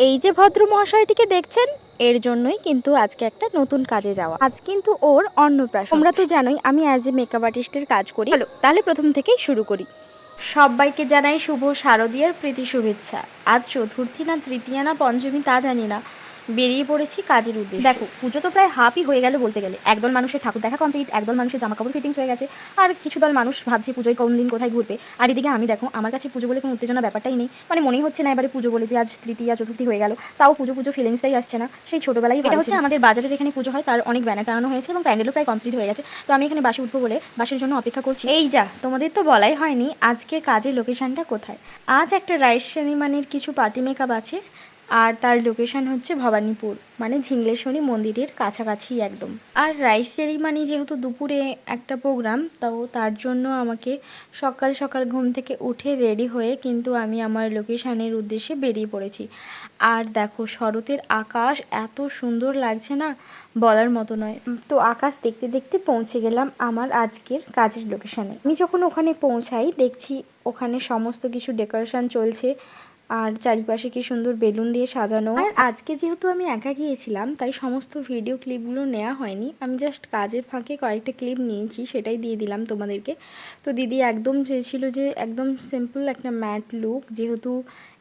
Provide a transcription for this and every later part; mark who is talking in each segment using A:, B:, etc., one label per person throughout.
A: এই যে ভদ্র মহাশয়টিকে দেখছেন, এর জন্যই কিন্তু আজকে একটা নতুন কাজে যাওয়া। আজ কিন্তু ওর অন্নপ্রাশন। তোমরা তো জানোই আমি অ্যাজ এ মেকআপ আর্টিস্টের কাজ করি। চলো তাহলে প্রথম থেকেই শুরু করি। সবাইকে জানাই শুভ শারদীয়ার প্রীতি শুভেচ্ছা। আজ চতুর্থী না তৃতীয়া না পঞ্চমী তা জানি না, বেরিয়ে পড়েছি কাজের উদ্দেশ্যে। দেখো, পুজো তো প্রায় হাফই হয়ে গেল বলতে গেলে। একদল মানুষের ঠাকুর দেখা কমপ্লিট, একদল মানুষের জামা কাপড় ফিটিংস হয়ে গেছে, আর কিছু দল মানুষ ভাবছে পুজোয় কোন দিন কোথায় ঘুরবে। আর এদিকে আমি দেখো, আমার কাছে পুজো বলে কোনো উত্তেজনা ব্যাপারটাই নেই। মানে মনেই হচ্ছে না এবারে পুজো বলে যে আজ তৃতীয়া চতুর্থী হয়ে গেল, তাও পুজো পুজো ফিলিংসটাই আসছে না। সেই ছোটোবেলায় এটা হচ্ছে আমাদের বাজারের এখানে পুজো হয়, তার অনেক ব্যানার টানানো হয়েছে এবং প্যান্ডেলও প্রায় কমপ্লিট হয়ে গেছে। তো আমি এখানে বাসে উঠবো বলে বাসের জন্য অপেক্ষা করছি। এই যা, তোমাদের তো বলাই হয়নি আজকে কাজের লোকেশনটা কোথায়। আজ একটা রাইস সেরিমানির কিছু পার্টি মেকআপ আছে, আর তার লোকেশান হচ্ছে ভবানীপুর, মানে ঝিংলেশ্বরী মন্দিরের কাছাকাছি একদম। আর রাইস সেরিমানি যেহেতু দুপুরে একটা প্রোগ্রাম, তাও তার জন্য আমাকে সকাল সকাল ঘুম থেকে উঠে রেডি হয়ে কিন্তু আমি আমার লোকেশানের উদ্দেশ্যে বেরিয়ে পড়েছি। আর দেখো, শরতের আকাশ এত সুন্দর লাগছে না, বলার মতো নয়। তো আকাশ দেখতে দেখতে পৌঁছে গেলাম আমার আজকের কাজের লোকেশানে। আমি যখন ওখানে পৌঁছাই দেখছি ওখানে সমস্ত কিছু ডেকোরেশন চলছে, আর চারিপাশে কি সুন্দর বেলুন দিয়ে সাজানো। আর আজকে যেহেতু আমি একা গিয়েছিলাম, তাই সমস্ত ভিডিও ক্লিপগুলো নেওয়া হয়নি। আমি জাস্ট কাজের ফাঁকে কয়েকটা ক্লিপ নিয়েছি, সেটাই দিয়ে দিলাম তোমাদেরকে। তো দিদি একদম চেয়েছিল যে একদম সিম্পল একটা ম্যাট লুক, যেহেতু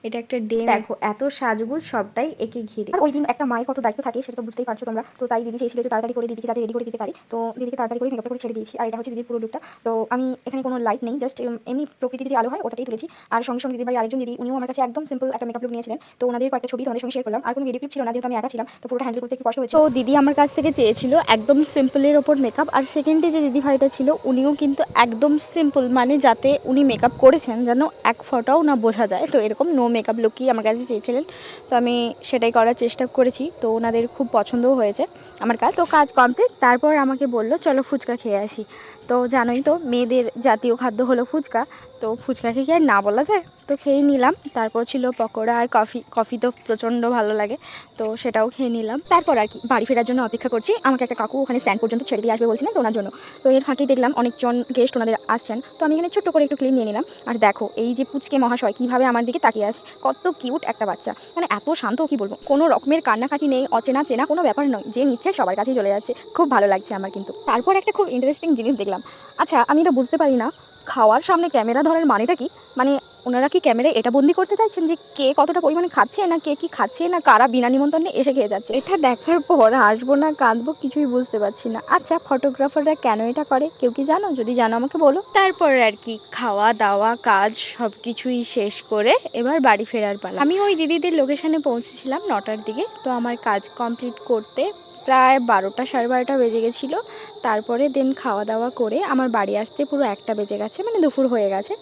A: এটা একটা ডে। দেখো এত সাজগুজ সবটাই একে ঘিরে। ওই দিন একটা মায়ের কত দায়িত্ব থাকে সেটা তো বুঝতেই পারছো তোমরা। তো তাই দিদি চেয়েছিল একটু তাড়াতাড়ি করে দিদিকে যাতে রেডি করে দিতে পারি। তো দিদিকে তাড়াতাড়ি করে মেকআপ করে ছেড়ে দিয়েছি। আর এটা হচ্ছে দিদির পুরো লুকটা। তো আমি এখানে কোনো লাইট নেই, জাস্ট এমনি প্রকৃতির যে আলো হয় ওটাতেই তুলেছি। আর সঙ্গে সঙ্গে দিদির বাড়ি আরেকজন দিদি, উনিও আমার কাছে একদম সিম্পল একটা মেকআপ লুক নিয়েছিলেন। তো ওনাদের কয়েকটা ছবি তোমাদের সঙ্গে শেয়ার করলাম। আর কোনো ভিডিও ক্লিপ ছিল না, যেহেতু আমি একা ছিলাম, তো পুরোটা হ্যান্ডেল করতে একটু কষ্ট হয়েছে। তো দিদি আমার কাছ থেকে চেয়েছিল একদম সিম্পলের ওপর মেকআপ। আর সেকেন্ডে যে দিদি ভাইটা ছিল উনিও কিন্তু একদম সিম্পল, মানে যাতে উনি মেকআপ করেছেন যেন এক ফোঁটাও না বোঝা যায়। তো এরকম নো মেকআপ লুকই আমার কাছে চেয়েছিলেন। তো আমি সেটাই করার চেষ্টা করেছি। তো ওনাদের খুব পছন্দও হয়েছে আমার কাজ। তো কাজ কমপ্লিট, তারপর আমাকে বললো চলো ফুচকা খেয়ে আসি। তো জানোই তো মেয়েদের জাতীয় খাদ্য হলো ফুচকা। তো ফুচকাকে কি আর না বলা যায়, তো খেয়ে নিলাম। তারপর ছিল পকোড়া আর কফি। কফি তো প্রচণ্ড ভালো লাগে, তো সেটাও খেয়ে নিলাম। তারপর আর কি বাড়ি ফেরার জন্য অপেক্ষা করছি। আমাকে একটা কাকু ওখানে স্ট্যান্ড পর্যন্ত ছেড়ে দিয়ে আসবে বলছিলেন, তো ওনার জন্য। তো এর ফাঁকেই দেখলাম অনেকজন গেস্ট ওনাদের আসছেন। তো আমি এখানে ছোট্ট করে একটু ক্লিপ নিয়ে নিলাম। আর দেখো এই যে পুচকে মহাশয় কীভাবে আমার দিকে তাকিয়ে আছে, কত কিউট একটা বাচ্চা, মানে এত শান্ত, কি বলবো, কোনো রকমের কান্নাকাটি নেই, অচেনা চেনা কোনো ব্যাপার নয়, যে নিচ্ছে সবার কাছেই চলে যাচ্ছে। খুব ভালো লাগছে আমার কিন্তু। তারপর একটা খুব ইন্টারেস্টিং জিনিস দেখলাম। আচ্ছা, আমি এটা বুঝতে পারি না, খাওয়ার সামনে ক্যামেরা ধরার মানেটা কি? মানে ওনারা কি ক্যামেরায় এটা বন্দি করতে চাইছেন যে কে কতটা পরিমাণে খাচ্ছে, না কে কি খাচ্ছে, না কারা বিনা নিমন্ত্রণে এসে খেয়ে যাচ্ছে? এটা দেখার পর হাসবো না কাঁদবো কিছুই বুঝতে পারছি না। আচ্ছা, ফটোগ্রাফাররা কেন এটা করে কেউ কি জানো? যদি জানো আমাকে বলো। তারপর আর কি খাওয়া দাওয়া কাজ সব কিছুই শেষ করে এবার বাড়ি ফেরার পালা। আমি ওই দিদিদের লোকেশানে পৌঁছেছিলাম 9টার দিকে। তো আমার কাজ কমপ্লিট করতে প্রায় 12টা সাড়ে 12টা বেজে গেছিলো। তারপরে দেন খাওয়া দাওয়া করে আমার বাড়ি আসতে পুরো 1টা বেজে গেছে, মানে দুপুর হয়ে গেছে।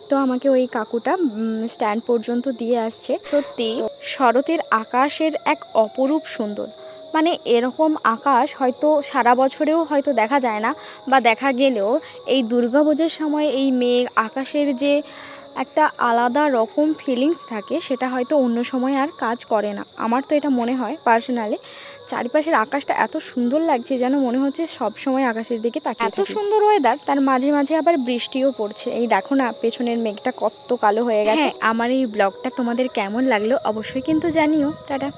A: তো আমাকে ওই কাকুটা স্ট্যান্ড পর্যন্ত দিয়ে আসছে। সত্যি শরতের আকাশের এক অপরূপ সুন্দর, মানে এরকম আকাশ হয়তো সারা বছরেও হয়তো দেখা যায় না, বা দেখা গেলেও এই দুর্গাপুজোর সময় এই মেঘ আকাশের যে একটা আলাদা রকম ফিলিংস থাকে, সেটা হয়তো অন্য সময় আর কাজ করে না। আমার তো এটা মনে হয় পার্সোনালি। চারিপাশের আকাশটা এত সুন্দর লাগছে, যেন মনে হচ্ছে সব সময় আকাশের দিকে তাকিয়ে থাকি। এত সুন্দর ওয়েদার, তার মাঝে মাঝে আবার বৃষ্টিও পড়ছে। এই দেখো না পেছনের মেঘটা কত কালো হয়ে গেছে। আমার এই ব্লগটা তোমাদের কেমন লাগলো অবশ্যই কিন্তু জানিও। টাটা।